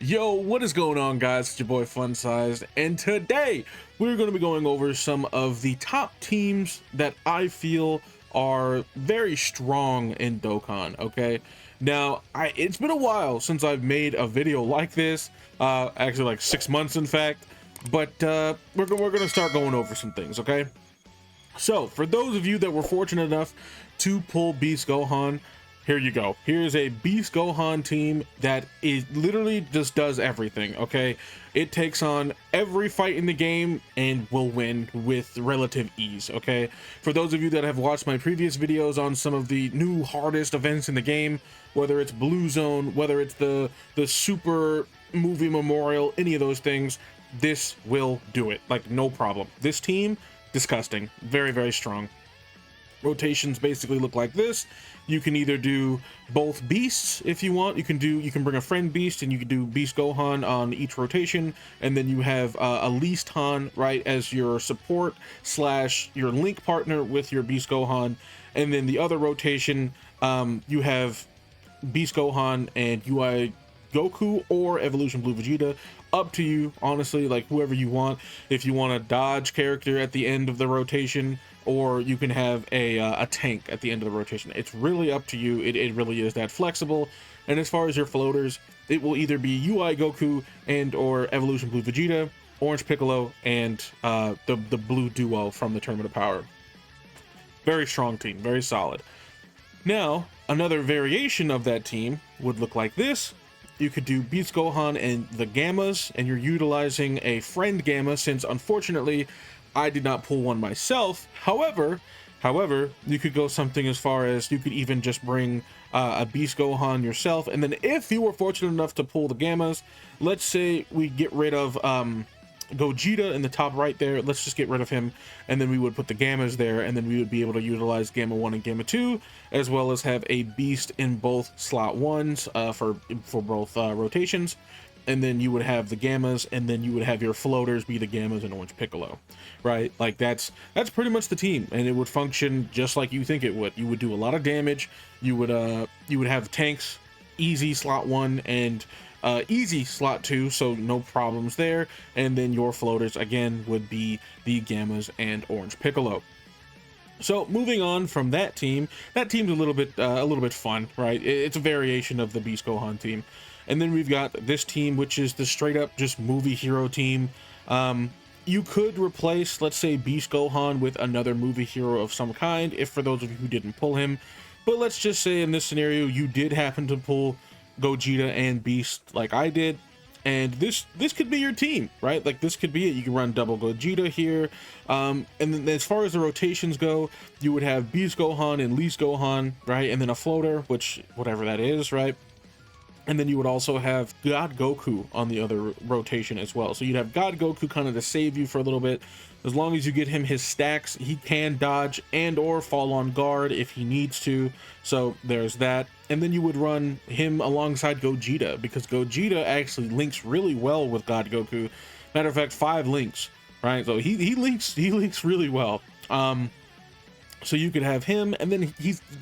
Yo, what is going on, guys? It's your boy Fun Sized, and today we're going to be going over some of the top teams that I feel are very strong in Dokkan. Okay, now it's been a while since I've made a video like this, actually like 6 months in fact, but we're going to start going over some things. Okay, so for those of you that were fortunate enough to pull Beast Gohan, here you go. Here's a Beast Gohan team that is literally just does everything. Okay, it takes on every fight in the game and will win with relative ease. Okay, for those of you that have watched my previous videos on some of the new hardest events in the game, whether it's Blue Zone, whether it's the Super Movie Memorial, any of those things, this will do it like no problem. This team, disgusting, very strong. Rotations basically look like this. You can either do both beasts if you want. You can bring a friend beast and you can do Beast Gohan on each rotation, and then you have a Least Han, right, as your support slash your link partner with your Beast Gohan. And then the other rotation, you have Beast Gohan and UI Goku or Evolution Blue Vegeta. Up to you, honestly, like whoever you want. If you want a dodge character at the end of the rotation, or you can have a tank at the end of the rotation. It's really up to you. It really is that flexible. And as far as your floaters, it will either be UI Goku and or Evolution Blue Vegeta, Orange Piccolo, and the blue duo from the Tournament of Power. Very strong team, very solid. Now, another variation of that team would look like this. You could do Beast Gohan and the Gamas, and you're utilizing a friend Gama, since unfortunately I did not pull one myself. However, you could go something as far as you could even just bring a Beast Gohan yourself, and then if you were fortunate enough to pull the Gamas, let's say we get rid of Gogeta in the top right there, let's just get rid of him, and then we would put the Gamas there, and then we would be able to utilize Gamma 1 and Gamma 2, as well as have a beast in both slot 1s for both rotations. And then you would have the Gamas, and then you would have your floaters be the Gamas and Orange Piccolo, right? Like that's pretty much the team, and it would function just like you think it would. You would do a lot of damage. You would have tanks, easy slot 1 and easy slot 2, so no problems there. And then your floaters again would be the Gamas and Orange Piccolo. So moving on from that team's a little bit fun, right? It's a variation of the Beast Gohan team. And then we've got this team, which is the straight up just movie hero team. You could replace, let's say, Beast Gohan with another movie hero of some kind, if for those of you who didn't pull him. But let's just say in this scenario, you did happen to pull Gogeta and Beast like I did. And this could be your team, right? Like this could be it. You can run double Gogeta here. And then as far as the rotations go, you would have Beast Gohan and Least Gohan, right? And then a floater, which whatever that is, right? And then you would also have God Goku on the other rotation as well. So you'd have God Goku kind of to save you for a little bit. As long as you get him his stacks, he can dodge and or fall on guard if he needs to. So there's that. And then you would run him alongside Gogeta, because Gogeta actually links really well with God Goku. Matter of fact, 5 links, right? So he links really well. So you could have him, and then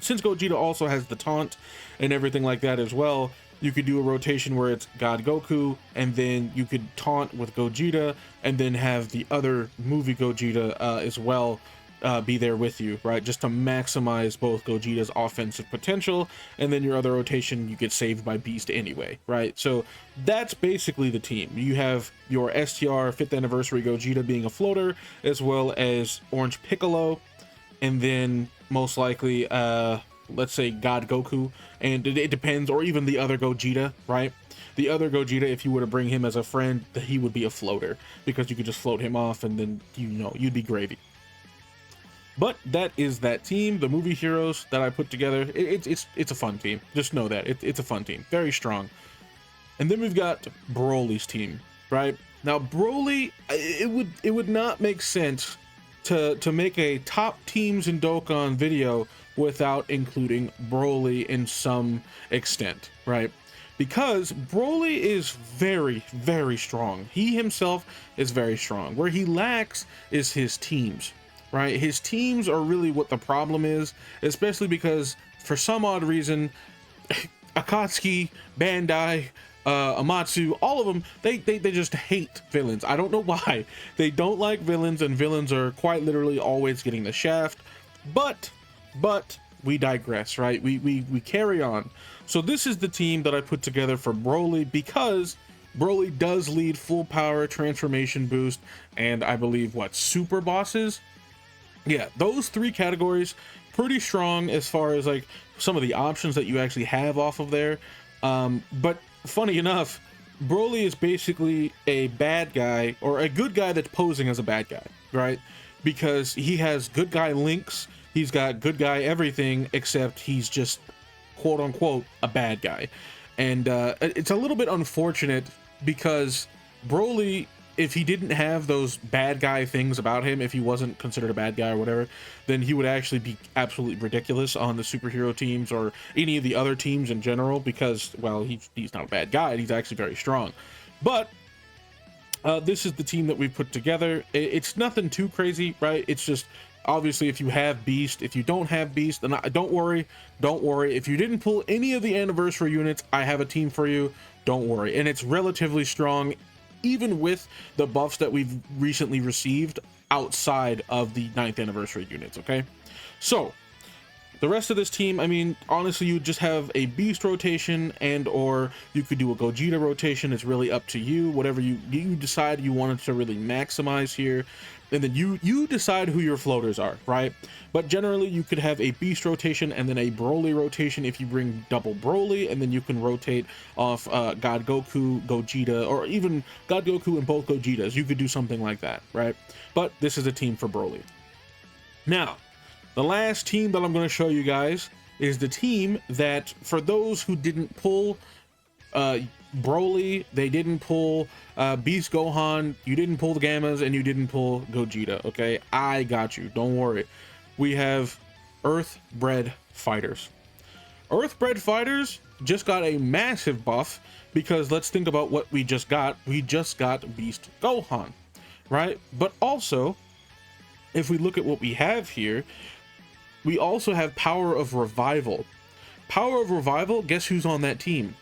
since Gogeta also has the taunt and everything like that as well, you could do a rotation where it's God Goku, and then you could taunt with Gogeta, and then have the other movie Gogeta as well be there with you, right? Just to maximize both Gogeta's offensive potential, and then your other rotation you get saved by Beast anyway, right? So that's basically the team. You have your STR 5th anniversary Gogeta being a floater, as well as Orange Piccolo, and then most likely let's say God Goku, and it depends, or even the other Gogeta, right? The other Gogeta, if you were to bring him as a friend, he would be a floater, because you could just float him off and then, you know, you'd be gravy. But that is that team, the movie heroes that I put together. It's a fun team. Just know that it's a fun team, very strong. And then we've got Broly's team, right? Now Broly, it would not make sense to make a top teams in Dokkan video without including Broly in some extent, right? Because Broly is very strong. He himself is very strong. Where he lacks is his teams, right? His teams are really what the problem is, especially because for some odd reason Akatsuki, Bandai, Amatsu, all of them, they just hate villains. I don't know why. They don't like villains, and villains are quite literally always getting the shaft. But we digress, right? We carry on. So this is the team that I put together for Broly, because Broly does lead full power, transformation boost, and I believe what, super bosses. Yeah, those three categories pretty strong as far as like some of the options that you actually have off of there. But funny enough, Broly is basically a bad guy, or a good guy that's posing as a bad guy, right? Because he has good guy links, he's got good guy everything, except he's just quote unquote a bad guy. And it's a little bit unfortunate, because Broly, if he didn't have those bad guy things about him, if he wasn't considered a bad guy or whatever, then he would actually be absolutely ridiculous on the superhero teams or any of the other teams in general, because, well, he's not a bad guy, he's actually very strong. But this is the team that we've put together. It's nothing too crazy, right? It's just, obviously, if you have Beast, if you don't have Beast, then don't worry. If you didn't pull any of the anniversary units, I have a team for you. Don't worry. And it's relatively strong, even with the buffs that we've recently received outside of the 9th anniversary units. Okay, so the rest of this team, I mean, honestly, you just have a Beast rotation, and or you could do a Gogeta rotation. It's really up to you, whatever you decide you wanted to really maximize here. And then you decide who your floaters are, right? But generally you could have a Beast rotation and then a Broly rotation if you bring double Broly, and then you can rotate off God Goku, Gogeta, or even God Goku and both Gogetas. You could do something like that, right? But this is a team for Broly. Now, the last team that I'm going to show you guys is the team that, for those who didn't pull Broly, they didn't pull Beast Gohan, you didn't pull the Gamas, and you didn't pull Gogeta. Okay, I got you, don't worry. We have Earth-bred fighters. Earth-bred fighters just got a massive buff, because let's think about what we just got. We just got Beast Gohan, right? But also, if we look at what we have here, we also have Power of Revival. Power of Revival, guess who's on that team?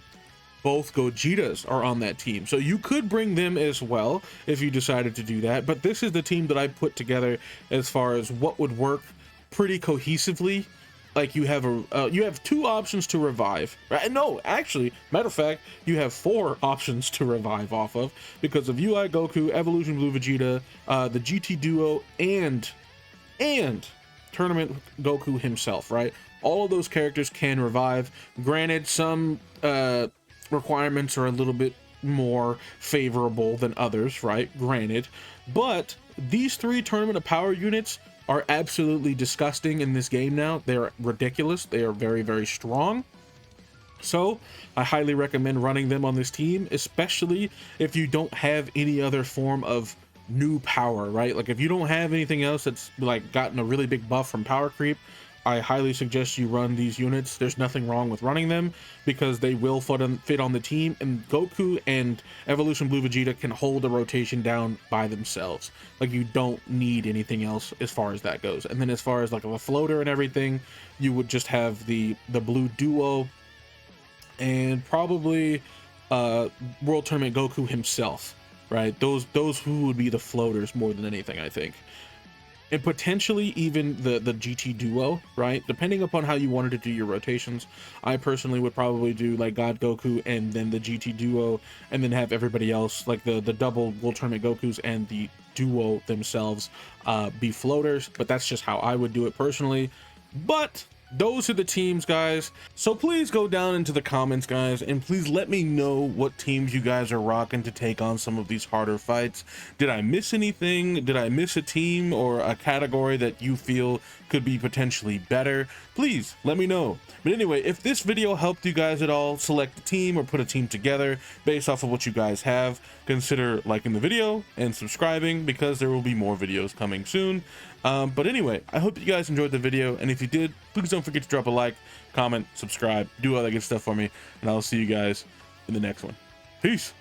Both Gogetas are on that team, so you could bring them as well if you decided to do that. But this is the team that I put together as far as what would work pretty cohesively. Like, you have 2 options to revive, right? No, actually, matter of fact, you have 4 options to revive off of, because of UI Goku, Evolution Blue Vegeta, the GT Duo, and Tournament Goku himself, right? All of those characters can revive. Granted, some requirements are a little bit more favorable than others, right? Granted, but these 3 Tournament of Power units are absolutely disgusting in this game now. They're ridiculous. They are very, very strong. So I highly recommend running them on this team, especially if you don't have any other form of new power, right? Like, if you don't have anything else that's like gotten a really big buff from power creep, I highly suggest you run these units. There's nothing wrong with running them, because they will fit on the team, and Goku and Evolution Blue Vegeta can hold a rotation down by themselves. Like, you don't need anything else as far as that goes. And then as far as like a floater and everything, you would just have the Blue Duo, and probably World Tournament Goku himself, right? Those who would be the floaters more than anything, I think. And potentially even the GT Duo, right? Depending upon how you wanted to do your rotations. I personally would probably do like God Goku and then the GT Duo, and then have everybody else, like the double World Tournament Gokus and the Duo themselves, be floaters. But that's just how I would do it personally. But those are the teams, guys. So please go down into the comments, guys, and please let me know what teams you guys are rocking to take on some of these harder fights. Did I miss anything? Did I miss a team or a category that you feel could be potentially better? Please let me know. But anyway, if this video helped you guys at all select a team or put a team together based off of what you guys have, consider liking the video and subscribing, because there will be more videos coming soon. But anyway, I hope you guys enjoyed the video, and if you did, please don't forget to drop a like, comment, subscribe, do all that good stuff for me, and I'll see you guys in the next one. Peace.